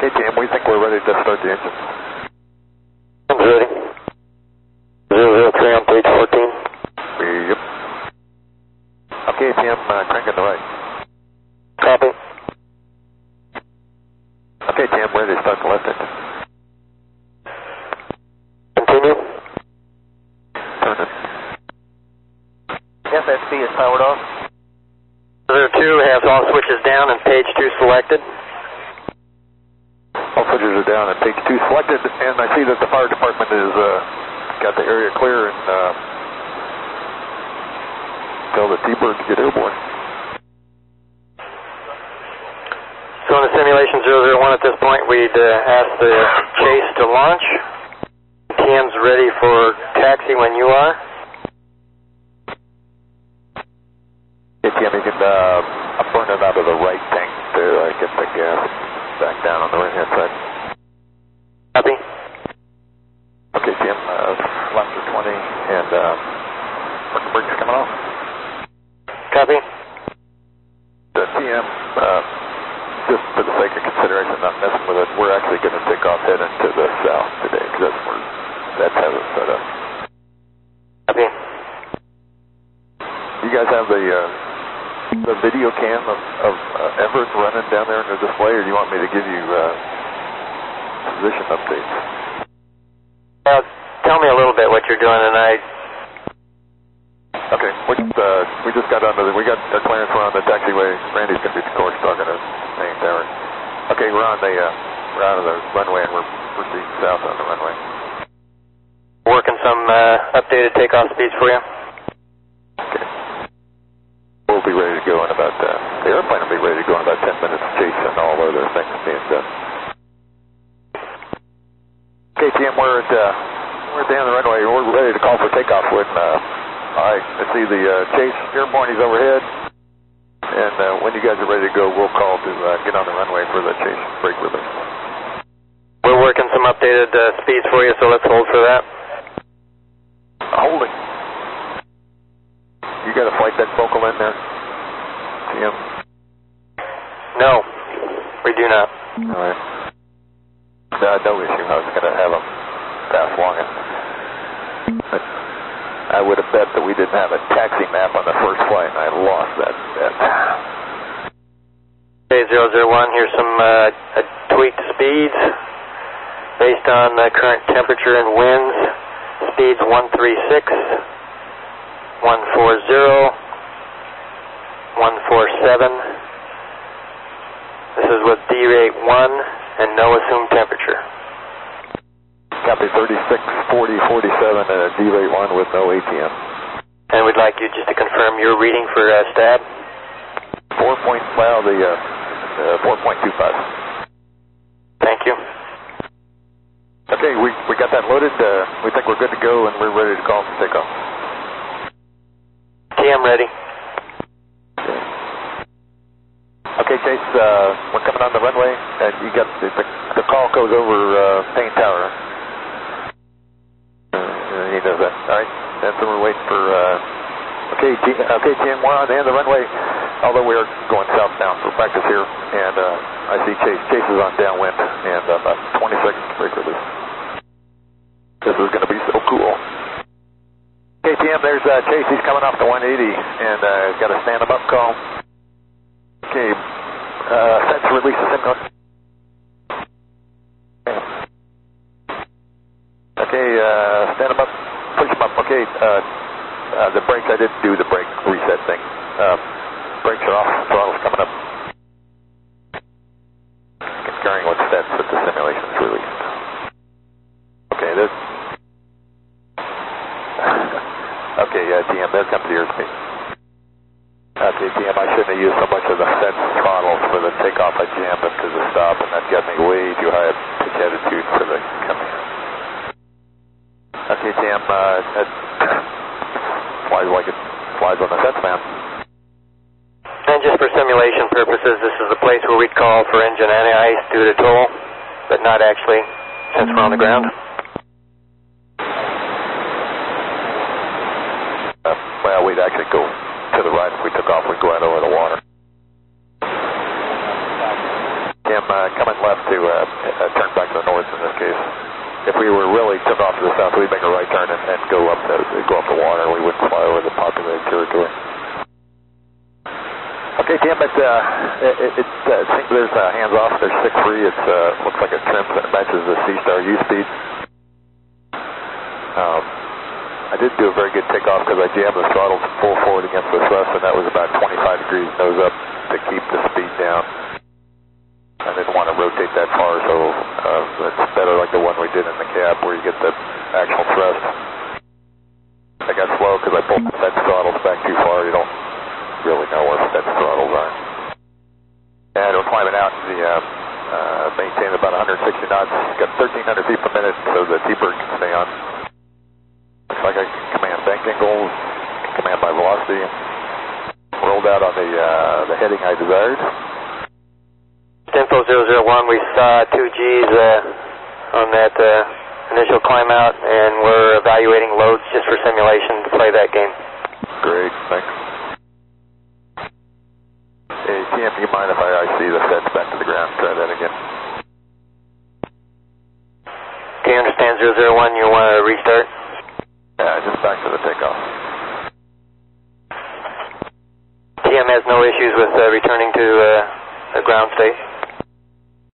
KTM, we think we're ready to start the engine. I'm ready. 003 on page 14. Yep. Okay, KTM, cranking the right. Copy. Okay, KTM, ready to start the left engine. Continue. Turn it. FSB is powered off. 02 has all switches down and page 2 selected. All switches are down and page 2 selected, and I see that the fire department has got the area clear and tell the T-Bird to get airborne. So in the simulation 001 at this point, we'd ask the chase to launch. TM's ready for taxi when you are. KTM, you can burn it out of the right tank to get the gas back down on the right-hand side. Copy. Okay, TM, laps are 20 and parking brakes coming off. Copy. The TM, just for the sake of consideration, not messing with it, we're actually going to take off heading to the south today because that's where that's how it's set up. Copy. You guys have the video cam of Everett running down there in the display, or do you want me to give you position updates? Well, tell me a little bit what you're doing tonight. Okay, we just got we got our clearance, we're on the taxiway. Randy's going to be the course talking to Main Tower. Okay, we're on we're out of the runway and we're proceeding south on the runway. Working some updated takeoff speeds for you. Okay. We'll be ready to go in about, the airplane will be ready to go in about 10 minutes, chase and all other things being done. KTM, we're at the end of the runway. We're ready to call for takeoff when, alright, I see the chase airborne, he's overhead. And when you guys are ready to go, we'll call to get on the runway for the chase break with us. We're working some updated speeds for you, so let's hold for that. Holding. You got a flight deck vocal in there, TM? No, we do not. Alright. No issue. I was going to have them pass long. I would have bet that we didn't have a taxi map on the first flight, and I lost that bet. Okay, 001, here's some tweaked speeds based on current temperature and winds. Speeds 136, 140, 147. This is with D-rate 1 and no assumed temperature. Copy 36, 40, 47 and a D-rate 1 with no ATM. And we'd like you just to confirm your reading for stab. 4.25. Thank you. Okay, we got that loaded. We think we're good to go and we're ready to call for takeoff. TM ready. Okay, Chase, we're coming on the runway. You got the call goes over Main Tower. He knows that. All right, that's what we're waiting for. Okay, TM, we're on the end of the runway. Although we are going southbound for practice here, and I see Chase. Chase is on downwind, and about 20 seconds to break release. This is going to be so cool. KTM, there's Chase. He's coming off the 180, and got a stand him up call. Okay, set to release the signal. Okay, stand him up, push him up. Okay, the brakes, I didn't do the brake reset thing. Brakes are off, throttle's coming up. Concurring with sets that the simulation's released. Okay, this. Okay, TM, there comes the airspeed. Okay, TM, I shouldn't have used so much of the set throttles for the takeoff. I jammed them to the stop, and that got me way too high a pitch attitude for the coming. Okay, TM, flies like it flies on the sets, man. And just for simulation purposes, this is the place where we'd call for engine anti-ice due to toll, but not actually, since we're on the ground. Well, we'd actually go to the right if we took off. We'd go out over the water. TM, coming left to turn back to the north in this case. If we were really took off to the south, we'd make a right turn and go up the water. We wouldn't fly over the populated territory. Okay, TM, it seems there's hands off. There's 6 free. It looks like it trims and it matches the C-Star U speed. I did do a very good takeoff because I jammed the throttle full forward against the thrust, and that was about 25 degrees nose up to keep the speed down. I didn't want to rotate that far, so it's better like the one we did in the cab where you get the actual thrust. I got slow because I pulled the fed throttles back too far. You don't really know where fed throttles are. And we're climbing out the maintain about 160 knots. Got 1,300 feet per minute, so the T-bird can stay on. Looks like I can command bank angles, command my velocity. Rolled out on the heading I desired. Info 001, we saw 2 Gs on that initial climb out, and we're evaluating loads just for simulation to play that game. Great, thanks. Hey, TM, do you mind if I see the feds back to the ground? Try that again. Okay, understand 001, you want to restart? Yeah, just back to the takeoff. TM has no issues with returning to the ground state.